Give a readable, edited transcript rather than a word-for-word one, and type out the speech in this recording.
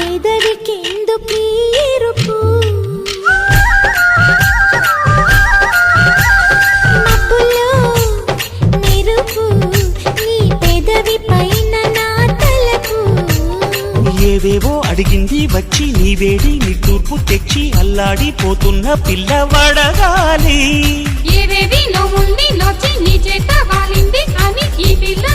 పెదవికెందుకీ ఎరుపు మబ్బులో మెరుపు నీ పెదవి పైన నా తలకు ఏవేవో అడిగింది వచ్చి నీ వేడి నిట్టూర్పు తెచ్చి అల్లాడిపోతున్న పిల్లవడగాలి ఏవేవి నోముల్ని నోచి నీ చేత వాలింది అని ఈ పిల్ల